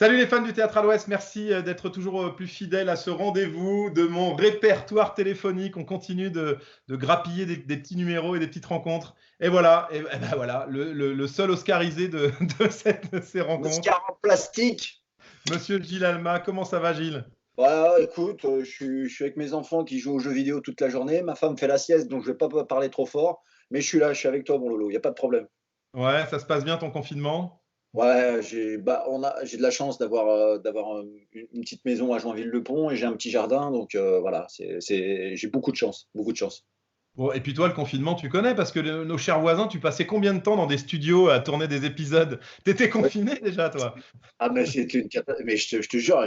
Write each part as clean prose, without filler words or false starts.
Salut les fans du Théâtre à l'Ouest, merci d'être toujours plus fidèles à ce rendez-vous de mon répertoire téléphonique. On continue de grappiller des petits numéros et des petites rencontres. Et voilà, ben voilà le seul Oscarisé de ces rencontres. Oscar en plastique. Monsieur Gilles Alma, comment ça va Gilles? Voilà, écoute, je suis avec mes enfants qui jouent aux jeux vidéo toute la journée. Ma femme fait la sieste, donc je vais pas parler trop fort. Mais je suis là, je suis avec toi, mon Lolo, il n'y a pas de problème. Ouais, ça se passe bien ton confinement? Ouais, j'ai de la chance d'avoir une petite maison à Joinville-le-Pont et j'ai un petit jardin, donc voilà, j'ai beaucoup de chance, beaucoup de chance. Bon, et puis toi, le confinement, tu connais, parce que nos chers voisins, tu passais combien de temps dans des studios à tourner des épisodes? T'étais Ouais. confiné déjà, toi? Ah, mais c'était mais je te jure,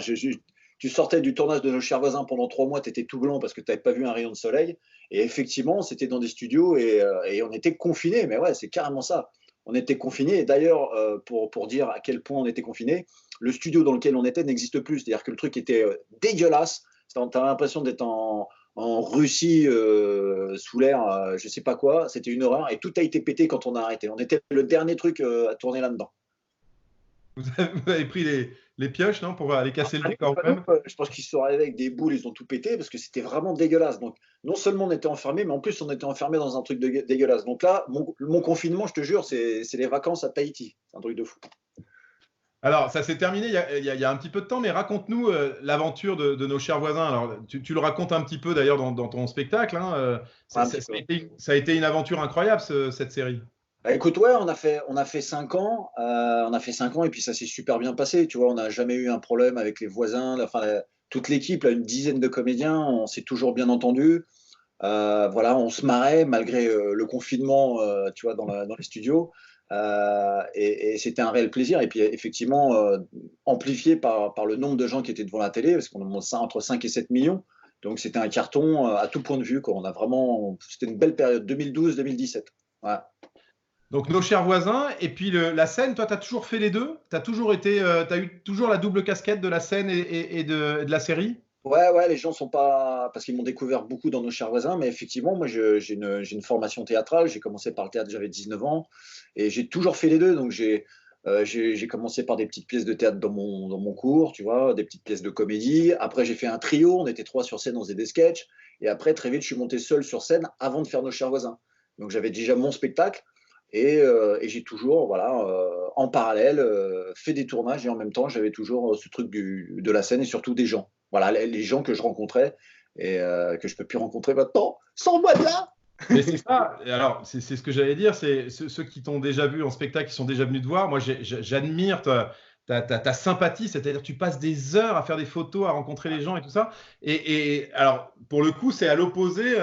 tu sortais du tournage de Nos chers voisins pendant 3 mois, tu étais tout blanc parce que tu n'avais pas vu un rayon de soleil. Et effectivement, c'était dans des studios et on était confinés. Mais ouais, c'est carrément ça. On était confinés. Et d'ailleurs, pour dire à quel point on était confinés, le studio dans lequel on était n'existe plus. C'est-à-dire que le truc était dégueulasse. Tu as l'impression d'être en Russie sous l'air, je sais pas quoi. C'était une horreur. Et tout a été pété quand on a arrêté. On était le dernier truc à tourner là-dedans. Vous avez pris les pioches, non, pour aller casser le décor Nous, vous-même? je pense qu'ils se sont arrivés avec des boules, ils ont tout pété parce que c'était vraiment dégueulasse. Donc, non seulement on était enfermés, mais en plus, on était enfermés dans un truc dégueulasse. Donc là, mon confinement, je te jure, c'est les vacances à Tahiti. C'est un truc de fou. Alors, ça s'est terminé il y a un petit peu de temps, mais raconte-nous l'aventure de nos chers voisins. Alors, tu le racontes un petit peu d'ailleurs dans ton spectacle, hein, Un petit peu. ça a été une aventure incroyable, cette série. Bah, écoute, ouais, on a fait 5 ans, on a fait 5 ans et puis ça s'est super bien passé. Tu vois, on n'a jamais eu un problème avec les voisins. Enfin, toute l'équipe, là, une dizaine de comédiens, on s'est toujours bien entendu. Voilà, on se marrait malgré le confinement, tu vois, dans les studios. Et c'était un réel plaisir. Et puis, effectivement, amplifié par le nombre de gens qui étaient devant la télé, parce qu'on a entre 5 et 7 millions. Donc, c'était un carton à tout point de vue, quoi. C'était une belle période, 2012-2017. Ouais. Donc, nos chers voisins, et puis la scène, toi, tu as toujours fait les deux? Tu as toujours été, t'as eu toujours la double casquette de la scène et de la série? Ouais, ouais, les gens sont pas. Parce qu'ils m'ont découvert beaucoup dans Nos chers voisins, mais effectivement, moi, j'ai une formation théâtrale. J'ai commencé par le théâtre, j'avais 19 ans, et j'ai toujours fait les deux. Donc, j'ai commencé par des petites pièces de théâtre dans mon cours, tu vois, des petites pièces de comédie. Après, j'ai fait un trio, on était trois sur scène, on faisait des sketchs. Et après, très vite, je suis monté seul sur scène avant de faire Nos chers voisins. Donc, j'avais déjà mon spectacle, et j'ai toujours, voilà, en parallèle, fait des tournages, et en même temps, j'avais toujours ce truc de la scène et surtout des gens. Voilà, les gens que je rencontrais et que je peux plus rencontrer maintenant, sans moi là. Mais c'est ça. Et alors, c'est ce que j'allais dire. C'est ceux qui t'ont déjà vu en spectacle, qui sont déjà venus te voir. Moi, j'admire ta sympathie. C'est-à-dire, tu passes des heures à faire des photos, à rencontrer les gens et tout ça. Et alors, pour le coup, c'est à l'opposé.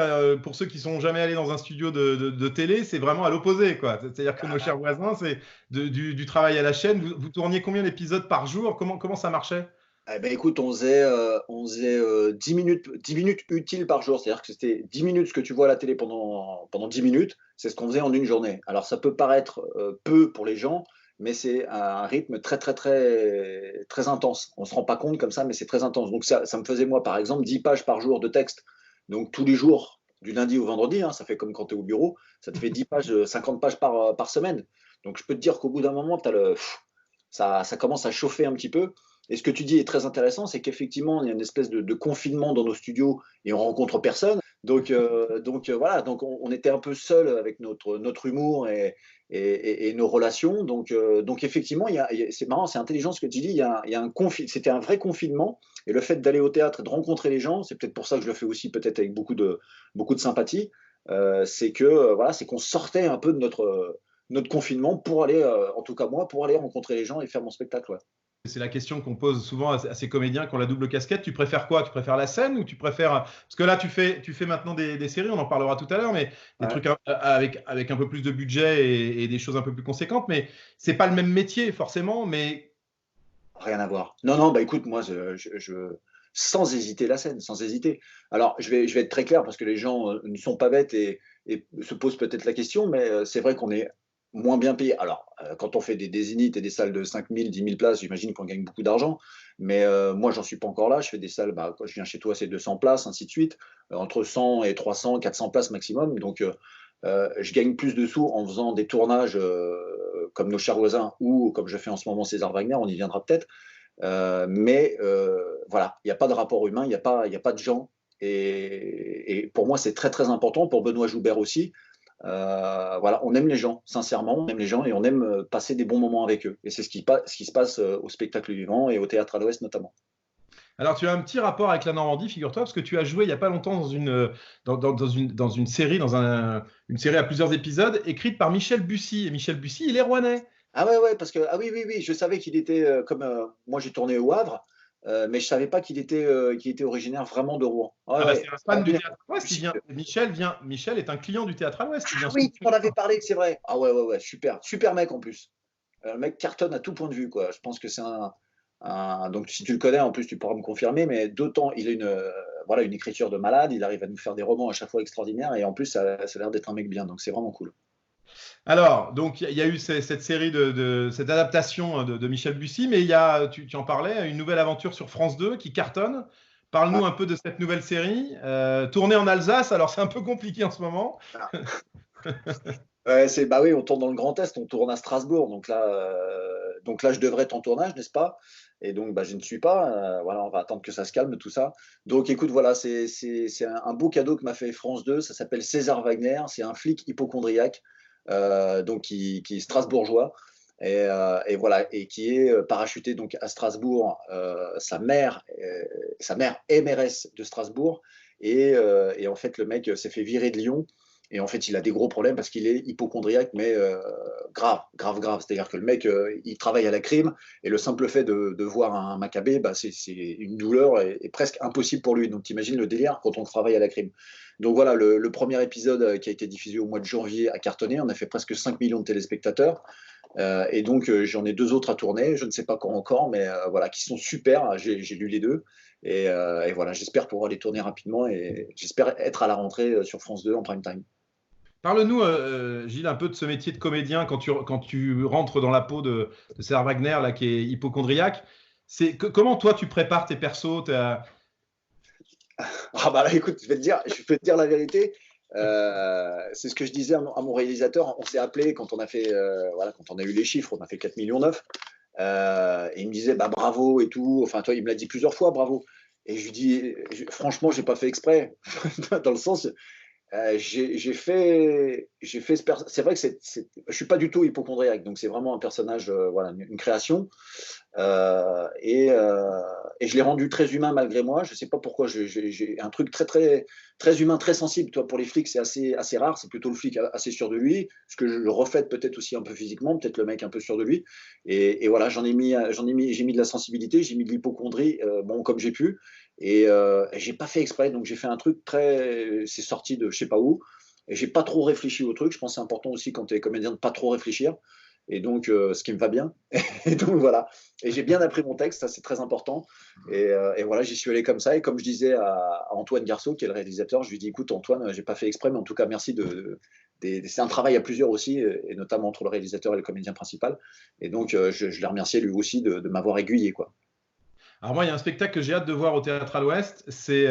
Pour ceux qui sont jamais allés dans un studio de télé, c'est vraiment à l'opposé, quoi. C'est-à-dire que nos chers voisins, c'est du travail à la chaîne. Vous tourniez combien d'épisodes par jour? Comment ça marchait? Eh ben, écoute, on faisait 10 minutes, 10 minutes utiles par jour. C'est-à-dire que c'était 10 minutes ce que tu vois à la télé pendant 10 minutes. C'est ce qu'on faisait en une journée. Alors, ça peut paraître peu pour les gens, mais c'est un rythme très, très, très, très intense. On ne se rend pas compte comme ça, mais c'est très intense. Donc, ça me faisait, moi, par exemple, 10 pages par jour de texte. Donc, tous les jours, du lundi au vendredi, hein, ça fait comme quand tu es au bureau, ça te fait 10 pages, 50 pages par semaine. Donc, je peux te dire qu'au bout d'un moment, ça commence à chauffer un petit peu. Et ce que tu dis est très intéressant, c'est qu'effectivement, il y a une espèce de confinement dans nos studios et on rencontre personne. Donc voilà, donc on était un peu seul avec notre humour et nos relations. Donc effectivement, c'est marrant, c'est intelligent ce que tu dis. C'était un vrai confinement. Et le fait d'aller au théâtre et de rencontrer les gens, c'est peut-être pour ça que je le fais aussi, peut-être avec beaucoup de sympathie. C'est que voilà, c'est qu'on sortait un peu de notre confinement pour aller, en tout cas moi, pour aller rencontrer les gens et faire mon spectacle. Ouais. C'est la question qu'on pose souvent à ces comédiens qui ont la double casquette. Tu préfères quoi? Tu préfères la scène ou tu préfères... Parce que là, tu fais maintenant des séries, on en parlera tout à l'heure, mais des Ouais. trucs avec un peu plus de budget et des choses un peu plus conséquentes. Mais c'est pas le même métier, forcément. Mais Rien à voir. Non, non, bah écoute, moi, sans hésiter la scène, sans hésiter. Alors, je vais être très clair parce que les gens ne sont pas bêtes et se posent peut-être la question, mais c'est vrai qu'on est moins bien payé. Alors, quand on fait des zéniths et des salles de 5 000, 10 000 places, j'imagine qu'on gagne beaucoup d'argent. Mais moi, j'en suis pas encore là. Je fais des salles, bah, quand je viens chez toi, c'est 200 places, ainsi de suite. Entre 100 et 300, 400 places maximum. Donc, je gagne plus de sous en faisant des tournages comme Nos chers voisins ou comme je fais en ce moment César Wagner, on y viendra peut-être. Mais voilà, il n'y a pas de rapport humain, il n'y a pas de gens. Et pour moi, c'est très très important, pour Benoît Joubert aussi. Voilà, on aime les gens, sincèrement, on aime les gens et on aime passer des bons moments avec eux. Et c'est ce qui se passe au spectacle vivant et au théâtre à l'Ouest notamment. Alors, tu as un petit rapport avec la Normandie, figure-toi, parce que tu as joué il n'y a pas longtemps dans une série, une série à plusieurs épisodes, écrite par Michel Bussy. Et Michel Bussy, il est rouennais. Ah ouais, ouais, parce que, ah oui, oui, oui, je savais qu'il était, comme moi j'ai tourné au Havre, mais je savais pas qu'il était originaire vraiment de Rouen. Ouais, Ah bah, ouais. c'est un Ah, fan du bien. théâtre à l'Ouest. Michel est un client du théâtre à l'Ouest. Il vient Ah oui, souvent tu tous les m'en avais soirs. parlé, c'est vrai. Ah ouais, ouais, ouais, super, super mec en plus. Le mec cartonne à tout point de vue, quoi. Je pense que c'est donc si tu le connais, en plus, tu pourras me confirmer, mais d'autant, il a voilà, une écriture de malade, il arrive à nous faire des romans à chaque fois extraordinaires, et en plus, ça a l'air d'être un mec bien, donc c'est vraiment cool. Alors, donc, il y a eu cette série cette adaptation de Michel Bussy, mais il y a, tu en parlais, une nouvelle aventure sur France 2 qui cartonne. Ouais, Parle-nous un peu de cette nouvelle série. Tournée en Alsace, alors c'est un peu compliqué en ce moment. voilà. Ouais, bah oui, on tourne dans le Grand Est, on tourne à Strasbourg, donc là je devrais être en tournage, n'est-ce pas? Et donc bah, je ne suis pas. Voilà, on va attendre que ça se calme tout ça. Donc écoute, voilà, c'est un beau cadeau que m'a fait France 2. Ça s'appelle César Wagner, c'est un flic hypochondriaque, donc qui est strasbourgeois et voilà, et qui est parachuté donc à Strasbourg. Sa mère est mairesse de Strasbourg et en fait le mec s'est fait virer de Lyon. Et en fait, il a des gros problèmes parce qu'il est hypochondriaque, mais grave, grave, grave. C'est-à-dire que le mec, il travaille à la crime, et le simple fait de voir un Maccabée, bah, c'est une douleur et presque impossible pour lui. Donc, t'imagines le délire quand on travaille à la crime. Donc voilà, le premier épisode qui a été diffusé au mois de janvier a cartonné. On a fait presque 5 millions de téléspectateurs. Et donc, j'en ai 2 autres à tourner. Je ne sais pas quand encore, mais voilà, qui sont super. J'ai lu les deux. Et voilà, j'espère pouvoir les tourner rapidement et j'espère être à la rentrée sur France 2 en prime time. Parle-nous, Gilles, un peu de ce métier de comédien quand tu rentres dans la peau de César Wagner, là, qui est hypochondriaque. Comment toi tu prépares tes persos? Ah bah là, écoute, je vais te dire la vérité. C'est ce que je disais à mon réalisateur. On s'est appelé quand on a fait, voilà, quand on a eu les chiffres, on a fait 4,9 millions. Et il me disait, bah bravo et tout. Enfin, toi, il me l'a dit plusieurs fois, bravo. Et je lui dis, franchement, j'ai pas fait exprès. Dans le sens, c'est vrai que je suis pas du tout hypochondriaque, donc c'est vraiment un personnage, voilà, une création. Euh, et, euh, et je l'ai rendu très humain malgré moi. Je sais pas pourquoi. J'ai un truc très très très humain, très sensible. Toi, pour les flics, c'est assez rare. C'est plutôt le flic assez sûr de lui. Ce que je le reflète peut-être aussi un peu physiquement, peut-être le mec un peu sûr de lui. Et voilà, j'ai mis de la sensibilité, j'ai mis de l'hypochondrie, bon comme j'ai pu. Et j'ai pas fait exprès. Donc j'ai fait un truc c'est sorti de je sais pas où. Et j'ai pas trop réfléchi au truc. Je pense que c'est important aussi quand tu es comédien de pas trop réfléchir. Et donc, ce qui me va bien. Et donc voilà. Et j'ai bien appris mon texte, ça c'est très important. Et voilà, j'y suis allé comme ça. Et comme je disais à Antoine Garceau, qui est le réalisateur, je lui dis écoute, Antoine, j'ai pas fait exprès, mais en tout cas, merci c'est un travail à plusieurs aussi, et notamment entre le réalisateur et le comédien principal. Et donc, je l'ai remercié lui aussi de m'avoir aiguillé, quoi. Alors moi, il y a un spectacle que j'ai hâte de voir au Théâtre à l'Ouest, c'est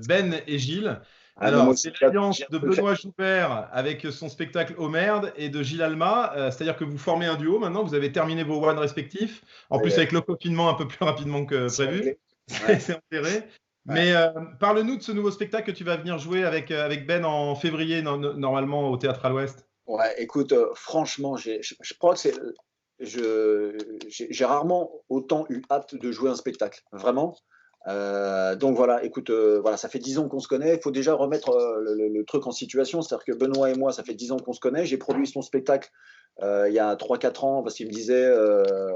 Ben et Gilles. Ah, mais moi Alors, aussi, c'est l'alliance j'ai hâte de de le faire. Benoît Joubert avec son spectacle Homerde et de Gilles Alma. C'est-à-dire que vous formez un duo maintenant, vous avez terminé vos one respectifs. En Ça y plus, est, avec le confinement un peu plus rapidement que c'est prévu, réglé. Ouais, c'est enterré. ouais. Mais parle-nous de ce nouveau spectacle que tu vas venir jouer avec Ben en février, normalement, au Théâtre à l'Ouest. Ouais, écoute, franchement, je crois que j'ai rarement autant eu hâte de jouer un spectacle, vraiment. Donc voilà, écoute, voilà, ça fait 10 ans qu'on se connaît. Il faut déjà remettre le truc en situation. C'est-à-dire que Benoît et moi, ça fait 10 ans qu'on se connaît. J'ai produit son spectacle il y a 3 4 ans parce qu'il me disait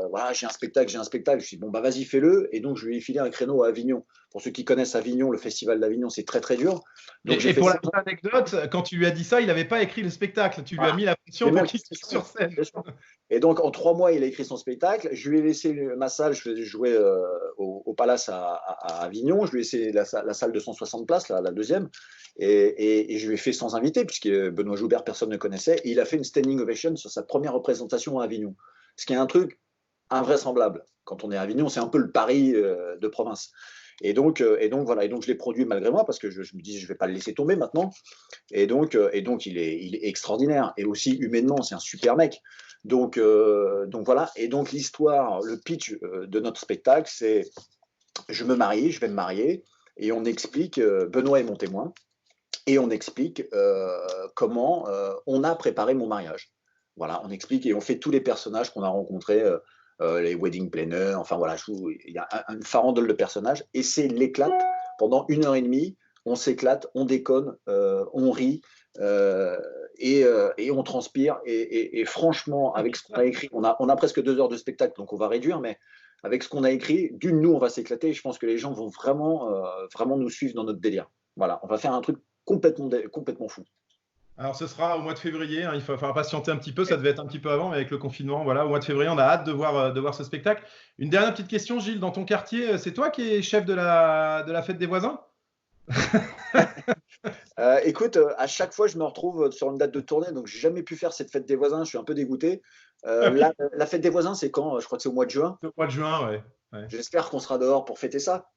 voilà, j'ai un spectacle, j'ai un spectacle. Je dis bon, bah vas-y, fais-le. Et donc, je lui ai filé un créneau à Avignon. Pour ceux qui connaissent Avignon, le festival d'Avignon, c'est très très dur. Donc, j'ai Et fait pour ça. la petite anecdote, quand tu lui as dit ça, il n'avait pas écrit le spectacle. Tu lui as Voilà. mis la Mais pression pour même, qu'il soit sur scène. bien sûr. Et donc, en 3 mois, il a écrit son spectacle. Je lui ai laissé ma salle. Je jouais au Palace à Avignon. Je lui ai laissé la salle de 160 places, la deuxième. Et je lui ai fait sans invité, puisque Benoît Joubert, personne ne connaissait. Et il a fait une standing ovation sur sa première représentation à Avignon. Ce qui est un truc invraisemblable. Quand on est à Avignon, c'est un peu le Paris de province. Et donc voilà. Et donc, je l'ai produit malgré moi, parce que je me dis, je ne vais pas le laisser tomber maintenant. Et donc il est extraordinaire. Et aussi, humainement, c'est un super mec. Donc voilà. Et donc l'histoire, le pitch de notre spectacle, c'est je vais me marier, et on explique, Benoît est mon témoin, et on explique comment on a préparé mon mariage. Voilà, on explique et on fait tous les personnages qu'on a rencontrés, les wedding planners, enfin voilà, il y a une farandole de personnages, et c'est l'éclate. Pendant 1 heure et demie, on s'éclate, on déconne, on rit, et on transpire. Et franchement, avec ce qu'on a écrit, on a presque 2 heures de spectacle, donc on va réduire, mais avec ce qu'on a écrit, nous, on va s'éclater, et je pense que les gens vont vraiment nous suivre dans notre délire. Voilà, on va faire un truc complètement fou. Alors, ce sera au mois de février, hein, il va falloir patienter un petit peu, ça devait être un petit peu avant, mais avec le confinement, voilà, au mois de février, on a hâte de voir ce spectacle. Une dernière petite question, Gilles, dans ton quartier, c'est toi qui es chef de la fête des voisins? Écoute, à chaque fois, je me retrouve sur une date de tournée, donc j'ai jamais pu faire cette fête des voisins. Je suis un peu dégoûté. Là, la fête des voisins, c'est quand? Je crois que c'est au mois de juin. Au mois de juin, ouais. Ouais. J'espère qu'on sera dehors pour fêter ça.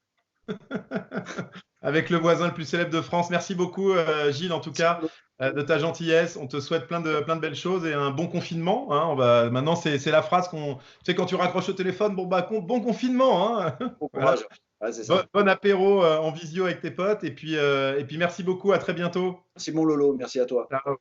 Avec le voisin le plus célèbre de France. Merci beaucoup, Gilles, en tout cas, de ta gentillesse. On te souhaite plein de belles choses et un bon confinement, hein. Maintenant, c'est la phrase qu'on. Tu sais, quand tu raccroches au téléphone, bon, bah, bon confinement, hein. Bon Voilà. courage. Ouais, c'est ça. Bon apéro en visio avec tes potes. Et puis merci beaucoup. À très bientôt. Merci mon Lolo, merci à toi. Ciao.